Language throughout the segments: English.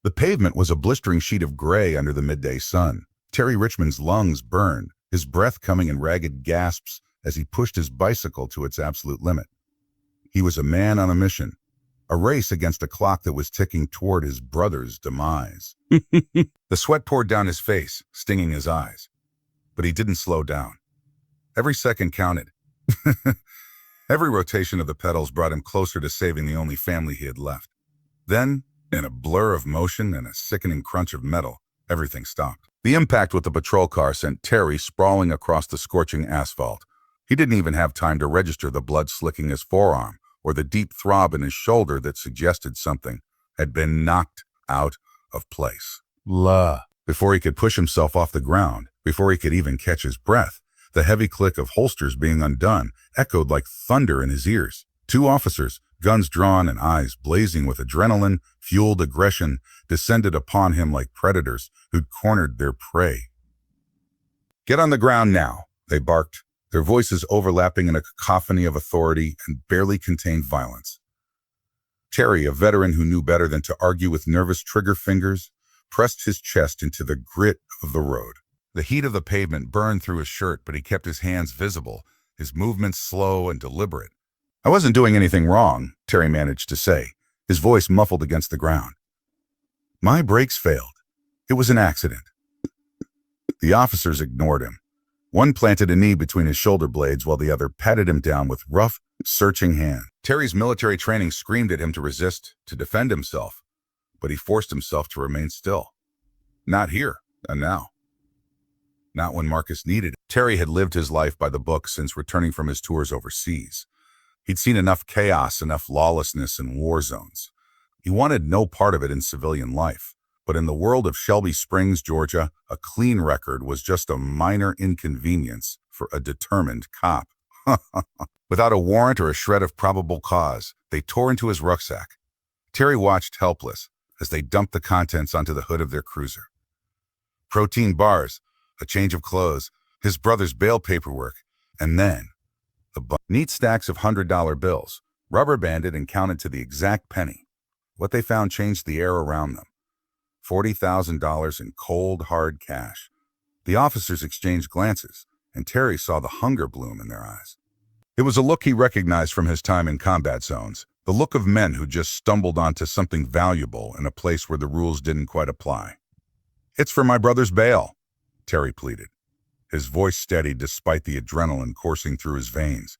The pavement was a blistering sheet of gray under the midday sun. Terry Richmond's lungs burned, his breath coming in ragged gasps as he pushed his bicycle to its absolute limit. He was a man on a mission, a race against a clock that was ticking toward his brother's demise. The sweat poured down his face, stinging his eyes. But he didn't slow down. Every second counted. Every rotation of the pedals brought him closer to saving the only family he had left. Then, in a blur of motion and a sickening crunch of metal, everything stopped. The impact with the patrol car sent Terry sprawling across the scorching asphalt. He didn't even have time to register the blood slicking his forearm or the deep throb in his shoulder that suggested something had been knocked out of place. Before he could push himself off the ground, before he could even catch his breath, the heavy click of holsters being undone echoed like thunder in his ears. Two officers, guns drawn and eyes blazing with adrenaline-fueled aggression, descended upon him like predators who'd cornered their prey. "Get on the ground now," they barked, their voices overlapping in a cacophony of authority and barely contained violence. Terry, a veteran who knew better than to argue with nervous trigger fingers, pressed his chest into the grit of the road. The heat of the pavement burned through his shirt, but he kept his hands visible, his movements slow and deliberate. "I wasn't doing anything wrong," Terry managed to say, his voice muffled against the ground. "My brakes failed. It was an accident." The officers ignored him. One planted a knee between his shoulder blades while the other patted him down with rough, searching hand. Terry's military training screamed at him to resist, to defend himself, but he forced himself to remain still. Not here, and now. Not when Marcus needed it. Terry had lived his life by the book since returning from his tours overseas. He'd seen enough chaos, enough lawlessness in war zones. He wanted no part of it in civilian life. But in the world of Shelby Springs, Georgia, a clean record was just a minor inconvenience for a determined cop. Without a warrant or a shred of probable cause, they tore into his rucksack. Terry watched helpless as they dumped the contents onto the hood of their cruiser. Protein bars, a change of clothes, his brother's bail paperwork, and then neat stacks of $100 bills, rubber-banded and counted to the exact penny. What they found changed the air around them. $40,000 in cold, hard cash. The officers exchanged glances, and Terry saw the hunger bloom in their eyes. It was a look he recognized from his time in combat zones, the look of men who just stumbled onto something valuable in a place where the rules didn't quite apply. "It's for my brother's bail," Terry pleaded. His voice steadied despite the adrenaline coursing through his veins.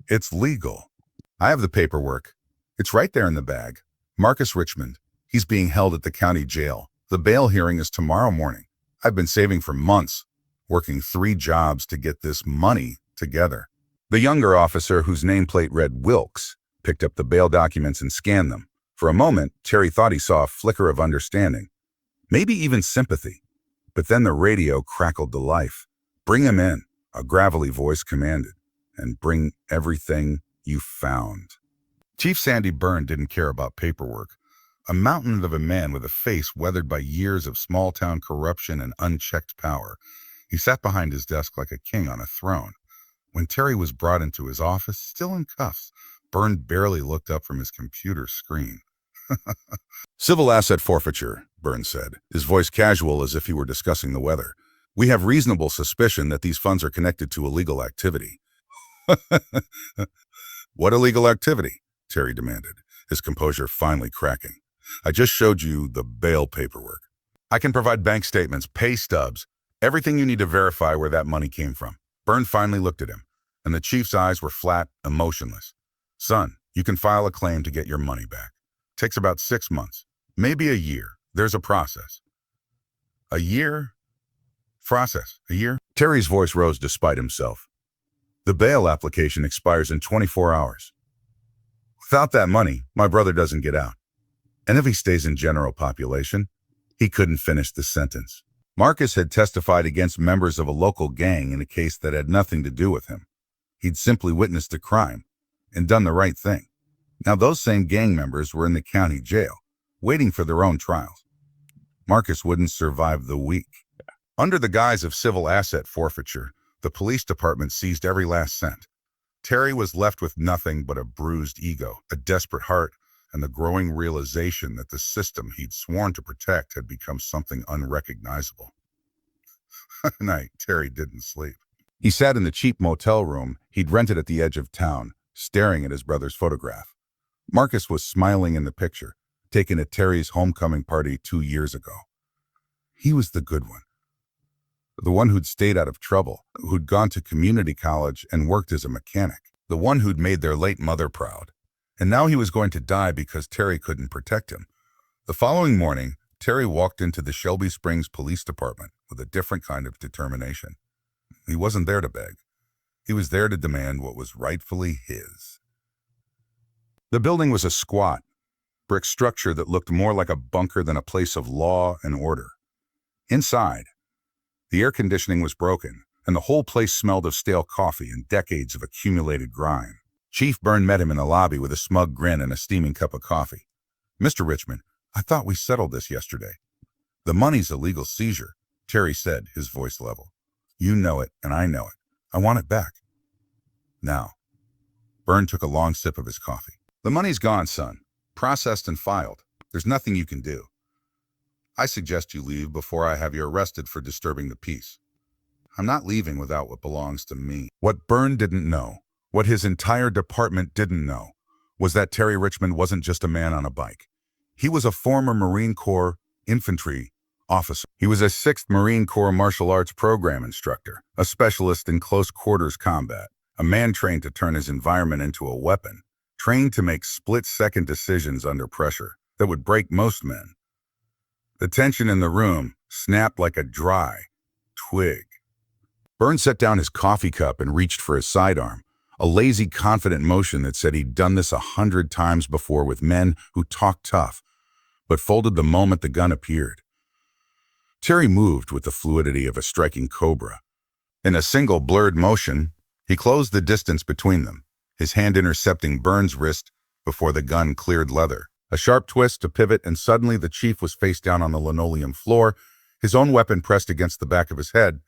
"It's legal. I have the paperwork. It's right there in the bag. Marcus Richmond. He's being held at the county jail. The bail hearing is tomorrow morning. I've been saving for months, working 3 jobs to get this money together." The younger officer, whose nameplate read Wilkes, picked up the bail documents and scanned them. For a moment, Terry thought he saw a flicker of understanding, maybe even sympathy. But then the radio crackled to life. "Bring him in," a gravelly voice commanded, "and bring everything you found." Chief Sandy Byrne didn't care about paperwork. A mountain of a man with a face weathered by years of small-town corruption and unchecked power. He sat behind his desk like a king on a throne. When Terry was brought into his office, still in cuffs, Byrne barely looked up from his computer screen. "Civil asset forfeiture," Byrne said, his voice casual as if he were discussing the weather. "We have reasonable suspicion that these funds are connected to illegal activity." "What illegal activity?" Terry demanded, his composure finally cracking. "I just showed you the bail paperwork. I can provide bank statements, pay stubs, everything you need to verify where that money came from." Byrne finally looked at him, and the chief's eyes were flat, emotionless. "Son, you can file a claim to get your money back. Takes about 6 months, maybe a year. There's a process." "A year? Process? A year?" Terry's voice rose despite himself. "The bail application expires in 24 hours. Without that money, my brother doesn't get out. And if he stays in general population," he couldn't finish the sentence. Marcus had testified against members of a local gang in a case that had nothing to do with him. He'd simply witnessed a crime and done the right thing. Now those same gang members were in the county jail, waiting for their own trials. Marcus wouldn't survive the week. Under the guise of civil asset forfeiture, the police department seized every last cent. Terry was left with nothing but a bruised ego, a desperate heart, and the growing realization that the system he'd sworn to protect had become something unrecognizable. That night, Terry didn't sleep. He sat in the cheap motel room he'd rented at the edge of town, staring at his brother's photograph. Marcus was smiling in the picture, taken at Terry's homecoming party 2 years ago. He was the good one. The one who'd stayed out of trouble, who'd gone to community college and worked as a mechanic. The one who'd made their late mother proud. And now he was going to die because Terry couldn't protect him. The following morning, Terry walked into the Shelby Springs Police Department with a different kind of determination. He wasn't there to beg. He was there to demand what was rightfully his. The building was a squat, brick structure that looked more like a bunker than a place of law and order. Inside, the air conditioning was broken, and the whole place smelled of stale coffee and decades of accumulated grime. Chief Byrne met him in the lobby with a smug grin and a steaming cup of coffee. "Mr. Richmond, I thought we settled this yesterday." "The money's a legal seizure," Terry said, his voice level. "You know it, and I know it. I want it back." Now. Byrne took a long sip of his coffee. "The money's gone, son. Processed and filed. There's nothing you can do. I suggest you leave before I have you arrested for disturbing the peace. I'm not leaving without what belongs to me." What Byrne didn't know, what his entire department didn't know, was that Terry Richmond wasn't just a man on a bike. He was a former Marine Corps infantry officer. He was a 6th Marine Corps martial arts program instructor, a specialist in close quarters combat, a man trained to turn his environment into a weapon, trained to make split-second decisions under pressure that would break most men. The tension in the room snapped like a dry twig. Byrne set down his coffee cup and reached for his sidearm, a lazy, confident motion that said he'd done this 100 times before with men who talked tough, but folded the moment the gun appeared. Terry moved with the fluidity of a striking cobra. In a single blurred motion, he closed the distance between them, his hand intercepting Byrne's wrist before the gun cleared leather. A sharp twist, a pivot, and suddenly the chief was face down on the linoleum floor, his own weapon pressed against the back of his head,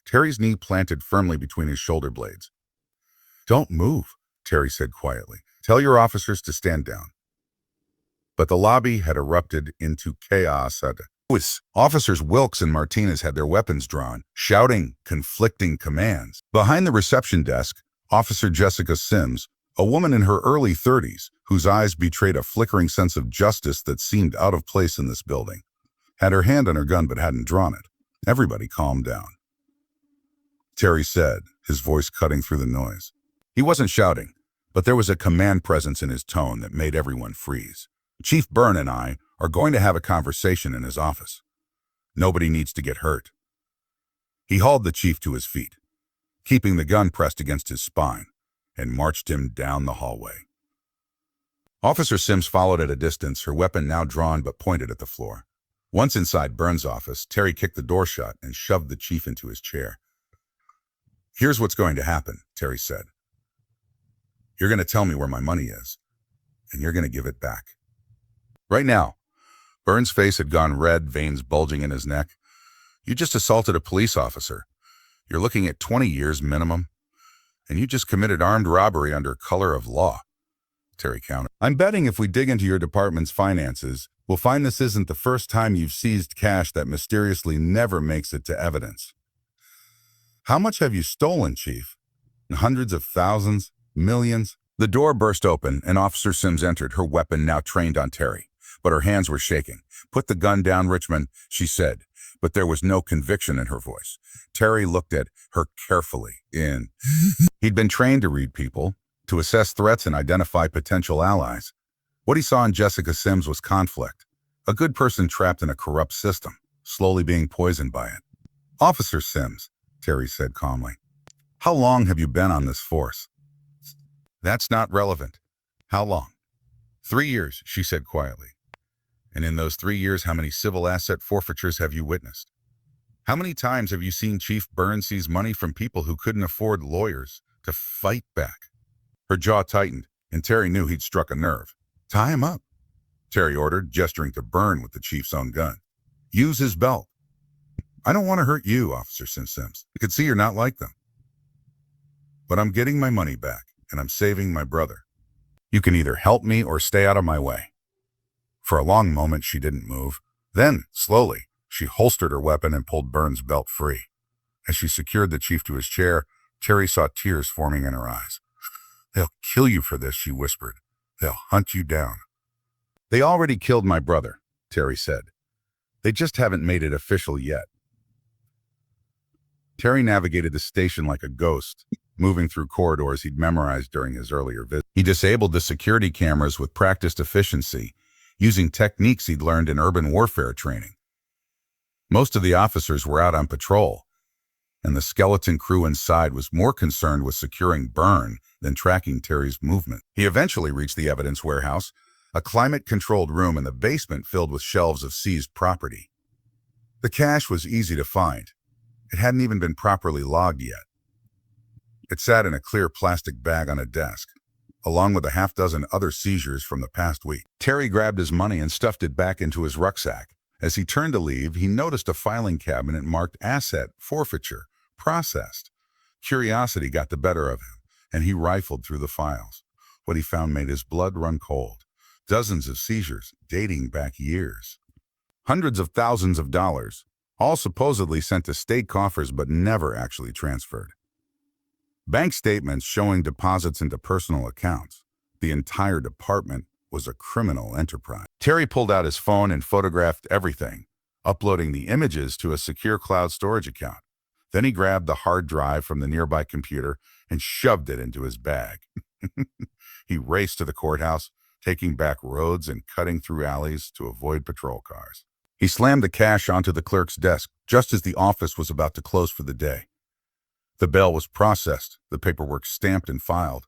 Terry's knee planted firmly between his shoulder blades. "Don't move," Terry said quietly. "Tell your officers to stand down." But the lobby had erupted into chaos. Officers Wilkes and Martinez had their weapons drawn, shouting conflicting commands. Behind the reception desk, Officer Jessica Sims, a woman in her early 30s, whose eyes betrayed a flickering sense of justice that seemed out of place in this building, had her hand on her gun but hadn't drawn it. Everybody calmed down. Terry said, his voice cutting through the noise. He wasn't shouting, but there was a command presence in his tone that made everyone freeze. "Chief Byrne and I are going to have a conversation in his office. Nobody needs to get hurt." He hauled the chief to his feet, keeping the gun pressed against his spine, and marched him down the hallway. Officer Sims followed at a distance, her weapon now drawn but pointed at the floor. Once inside Byrne's office, Terry kicked the door shut and shoved the chief into his chair. "Here's what's going to happen," Terry said. "You're going to tell me where my money is, and you're going to give it back. Right now." Byrne's face had gone red, veins bulging in his neck. "You just assaulted a police officer. You're looking at 20 years minimum. And you just committed armed robbery under color of law." Terry countered. "I'm betting if we dig into your department's finances, we'll find this isn't the first time you've seized cash that mysteriously never makes it to evidence." "How much have you stolen, Chief?" "Hundreds of thousands, millions." The door burst open and Officer Sims entered, her weapon now trained on Terry. But her hands were shaking. "Put the gun down, Richmond," she said, but there was no conviction in her voice. Terry looked at her carefully. He'd been trained to read people, to assess threats and identify potential allies. What he saw in Jessica Sims was conflict, a good person trapped in a corrupt system, slowly being poisoned by it. "Officer Sims," Terry said calmly, "how long have you been on this force?" "That's not relevant. How long?" 3 years, she said quietly. "And in those 3 years, how many civil asset forfeitures have you witnessed? How many times have you seen Chief Byrne seize money from people who couldn't afford lawyers to fight back?" Her jaw tightened, and Terry knew he'd struck a nerve. "Tie him up," Terry ordered, gesturing to Byrne with the chief's own gun. "Use his belt." "I don't want to hurt you, Officer Sims. I could see you're not like them. But I'm getting my money back, and I'm saving my brother." You can either help me or stay out of my way." For a long moment, she didn't move. Then, slowly, she holstered her weapon and pulled Burns' belt free. As she secured the chief to his chair, Terry saw tears forming in her eyes. "They'll kill you for this," she whispered. "They'll hunt you down." "They already killed my brother," Terry said. "They just haven't made it official yet." Terry navigated the station like a ghost, moving through corridors he'd memorized during his earlier visit. He disabled the security cameras with practiced efficiency, using techniques he'd learned in urban warfare training. Most of the officers were out on patrol, and the skeleton crew inside was more concerned with securing Byrne than tracking Terry's movement. He eventually reached the evidence warehouse, a climate-controlled room in the basement filled with shelves of seized property. The cash was easy to find. It hadn't even been properly logged yet. It sat in a clear plastic bag on a desk, along with a half-dozen other seizures from the past week. Terry grabbed his money and stuffed it back into his rucksack. As he turned to leave, he noticed a filing cabinet marked Asset Forfeiture Processed. Curiosity got the better of him, and he rifled through the files. What he found made his blood run cold. Dozens of seizures, dating back years. Hundreds of thousands of dollars, all supposedly sent to state coffers but never actually transferred. Bank statements showing deposits into personal accounts. The entire department was a criminal enterprise. Terry pulled out his phone and photographed everything, uploading the images to a secure cloud storage account. Then he grabbed the hard drive from the nearby computer and shoved it into his bag. He raced to the courthouse, taking back roads and cutting through alleys to avoid patrol cars. He slammed the cash onto the clerk's desk just as the office was about to close for the day. The bail was processed, the paperwork stamped and filed,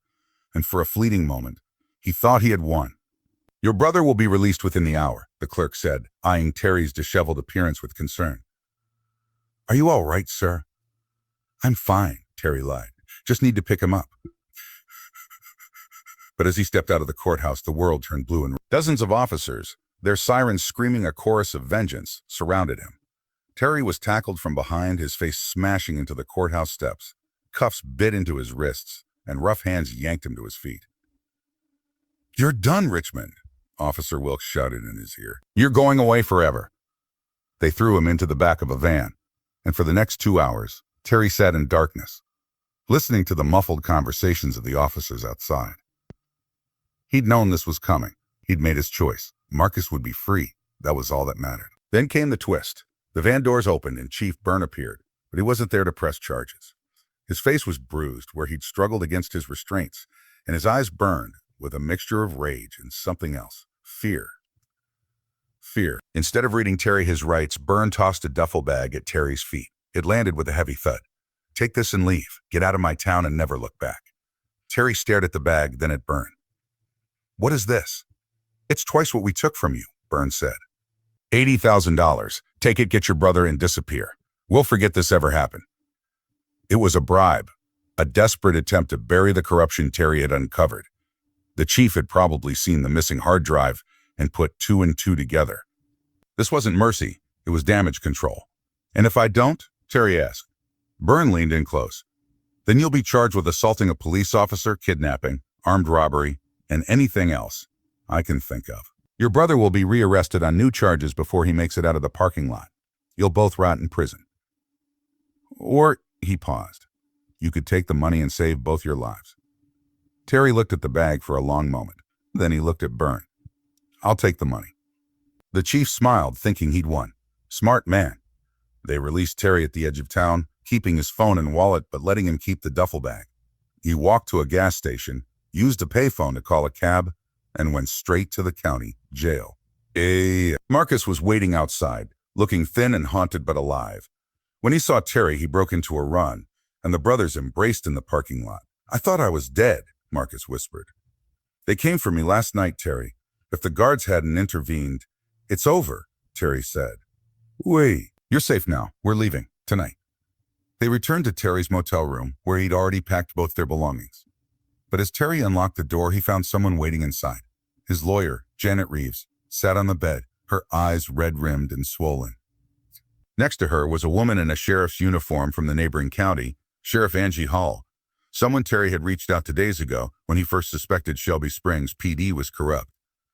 and for a fleeting moment, he thought he had won. "Your brother will be released within the hour," the clerk said, eyeing Terry's disheveled appearance with concern. "Are you all right, sir?" "I'm fine," Terry lied. "Just need to pick him up." But as he stepped out of the courthouse, the world turned blue and red. Dozens of officers, their sirens screaming a chorus of vengeance, surrounded him. Terry was tackled from behind, his face smashing into the courthouse steps. Cuffs bit into his wrists, and rough hands yanked him to his feet. "You're done, Richmond," Officer Wilkes shouted in his ear. "You're going away forever." They threw him into the back of a van, and for the next 2 hours, Terry sat in darkness, listening to the muffled conversations of the officers outside. He'd known this was coming. He'd made his choice. Marcus would be free. That was all that mattered. Then came the twist. The van doors opened and Chief Byrne appeared, but he wasn't there to press charges. His face was bruised where he'd struggled against his restraints, and his eyes burned with a mixture of rage and something else. Fear. Fear. Instead of reading Terry his rights, Byrne tossed a duffel bag at Terry's feet. It landed with a heavy thud. "Take this and leave. Get out of my town and never look back." Terry stared at the bag, then at Byrne. "What is this?" "It's twice what we took from you," Byrne said. $80,000. Take it, get your brother, and disappear. We'll forget this ever happened." It was a bribe, a desperate attempt to bury the corruption Terry had uncovered. The chief had probably seen the missing hard drive and put 2 and 2 together. This wasn't mercy, it was damage control. "And if I don't?" Terry asked. Byrne leaned in close. "Then you'll be charged with assaulting a police officer, kidnapping, armed robbery, and anything else I can think of. Your brother will be rearrested on new charges before he makes it out of the parking lot. You'll both rot in prison. Or," he paused, "you could take the money and save both your lives." Terry looked at the bag for a long moment. Then he looked at Byrne. "I'll take the money." The chief smiled, thinking he'd won. Smart man. They released Terry at the edge of town, keeping his phone and wallet but letting him keep the duffel bag. He walked to a gas station, used a payphone to call a cab, and went straight to the county jail. Marcus was waiting outside, looking thin and haunted but alive. When he saw Terry, he broke into a run, and the brothers embraced in the parking lot. "I thought I was dead," Marcus whispered. "They came for me last night, Terry. If the guards hadn't intervened..." "It's over," Terry said. "Wait, you're safe now. We're leaving, tonight." They returned to Terry's motel room, where he'd already packed both their belongings. But as Terry unlocked the door, he found someone waiting inside. His lawyer, Janet Reeves, sat on the bed, her eyes red-rimmed and swollen. Next to her was a woman in a sheriff's uniform from the neighboring county, Sheriff Angie Hall. Someone Terry had reached out to days ago when he first suspected Shelby Springs PD was corrupt.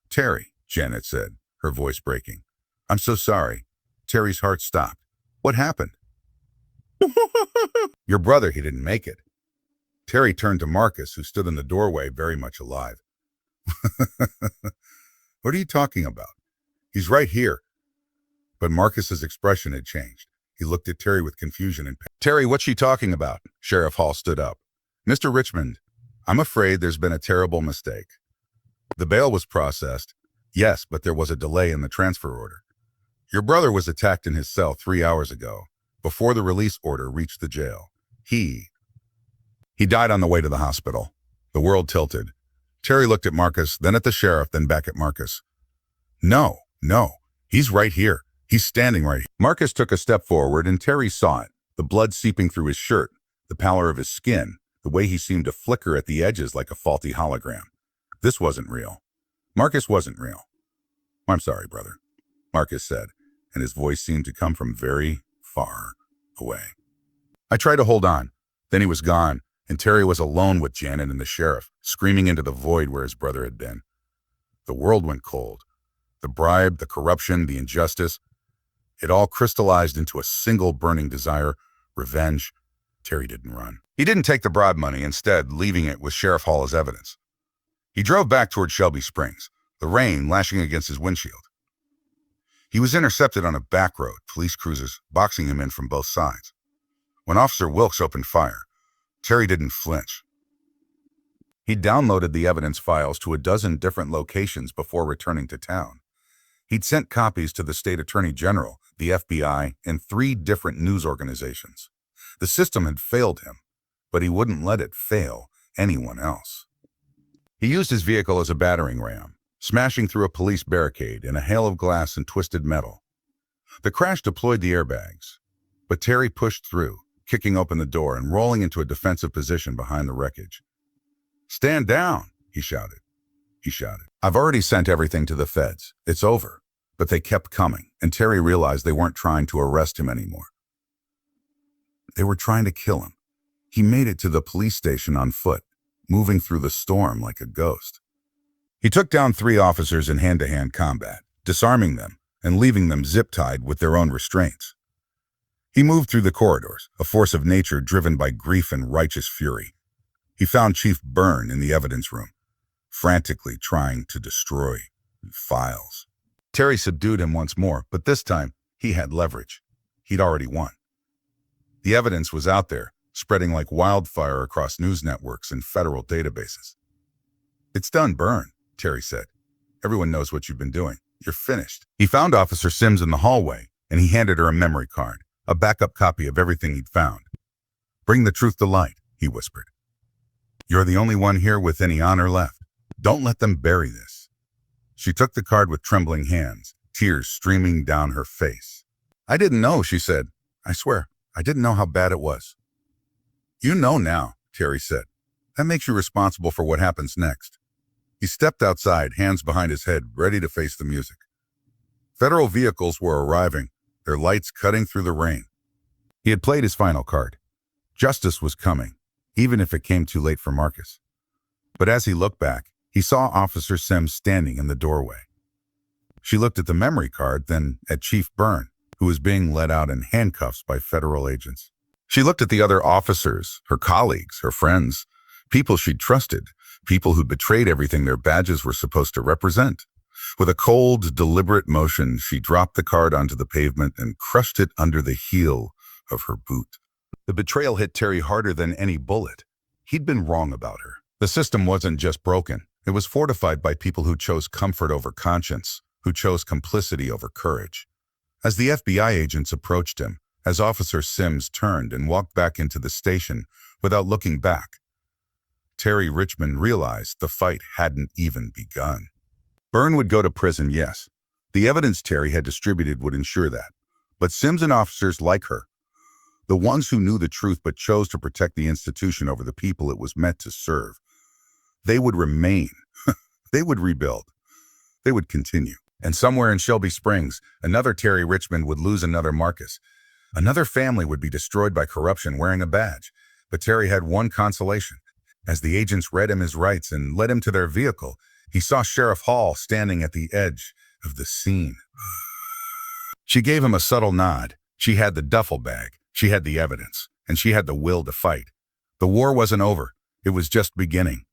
"Terry," Janet said, her voice breaking. "I'm so sorry." Terry's heart stopped. "What happened?" "Your brother, he didn't make it." Terry turned to Marcus, who stood in the doorway, very much alive. "What are you talking about? He's right here." But Marcus's expression had changed. He looked at Terry with confusion and pain. "Terry, what's she talking about?" Sheriff Hall stood up. "Mr. Richmond, I'm afraid there's been a terrible mistake. The bail was processed, yes, but there was a delay in the transfer order. Your brother was attacked in his cell 3 hours ago, before the release order reached the jail. He died on the way to the hospital." The world tilted. Terry looked at Marcus, then at the sheriff, then back at Marcus. No, he's right here. He's standing right here." Marcus took a step forward, and Terry saw it, the blood seeping through his shirt, the pallor of his skin, the way he seemed to flicker at the edges like a faulty hologram. This wasn't real. Marcus wasn't real. "I'm sorry, brother," Marcus said, and his voice seemed to come from very far away. "I tried to hold on. Then he was gone, and Terry was alone with Janet and the sheriff, screaming into the void where his brother had been. The world went cold. The bribe, the corruption, the injustice, it all crystallized into a single burning desire, revenge. Terry didn't run. He didn't take the bribe money, instead leaving it with Sheriff Hall as evidence. He drove back toward Shelby Springs, the rain lashing against his windshield. He was intercepted on a back road, police cruisers boxing him in from both sides. When Officer Wilkes opened fire, Terry didn't flinch. He downloaded the evidence files to a dozen different locations before returning to town. He'd sent copies to the state attorney general, the FBI, and 3 different news organizations. The system had failed him, but he wouldn't let it fail anyone else. He used his vehicle as a battering ram, smashing through a police barricade in a hail of glass and twisted metal. The crash deployed the airbags, but Terry pushed through, kicking open the door and rolling into a defensive position behind the wreckage. "Stand down," he shouted. "I've already sent everything to the feds. It's over." But they kept coming, and Terry realized they weren't trying to arrest him anymore. They were trying to kill him. He made it to the police station on foot, moving through the storm like a ghost. He took down 3 officers in hand-to-hand combat, disarming them and leaving them zip-tied with their own restraints. He moved through the corridors, a force of nature driven by grief and righteous fury. He found Chief Byrne in the evidence room, frantically trying to destroy files. Terry subdued him once more, but this time he had leverage. He'd already won. The evidence was out there, spreading like wildfire across news networks and federal databases. "It's done, Byrne," Terry said. "Everyone knows what you've been doing. You're finished." He found Officer Sims in the hallway, and he handed her a memory card, a backup copy of everything he'd found. "Bring the truth to light," he whispered. "You're the only one here with any honor left. Don't let them bury this." She took the card with trembling hands, tears streaming down her face. "I didn't know," she said. "I swear, I didn't know how bad it was." "You know now," Terry said. "That makes you responsible for what happens next." He stepped outside, hands behind his head, ready to face the music. Federal vehicles were arriving, their lights cutting through the rain. He had played his final card. Justice was coming, even if it came too late for Marcus. But as he looked back, he saw Officer Sims standing in the doorway. She looked at the memory card, then at Chief Byrne, who was being led out in handcuffs by federal agents. She looked at the other officers, her colleagues, her friends, people she'd trusted, people who'd betrayed everything their badges were supposed to represent. With a cold, deliberate motion, she dropped the card onto the pavement and crushed it under the heel of her boot. The betrayal hit Terry harder than any bullet. He'd been wrong about her. The system wasn't just broken. It was fortified by people who chose comfort over conscience, who chose complicity over courage. As the FBI agents approached him, as Officer Sims turned and walked back into the station without looking back, Terry Richmond realized the fight hadn't even begun. Byrne would go to prison, yes. The evidence Terry had distributed would ensure that. But Sims and officers like her, the ones who knew the truth but chose to protect the institution over the people it was meant to serve, they would remain. They would rebuild. They would continue. And somewhere in Shelby Springs, another Terry Richmond would lose another Marcus. Another family would be destroyed by corruption wearing a badge. But Terry had one consolation. As the agents read him his rights and led him to their vehicle, he saw Sheriff Hall standing at the edge of the scene. She gave him a subtle nod. She had the duffel bag, she had the evidence, and she had the will to fight. The war wasn't over. It was just beginning.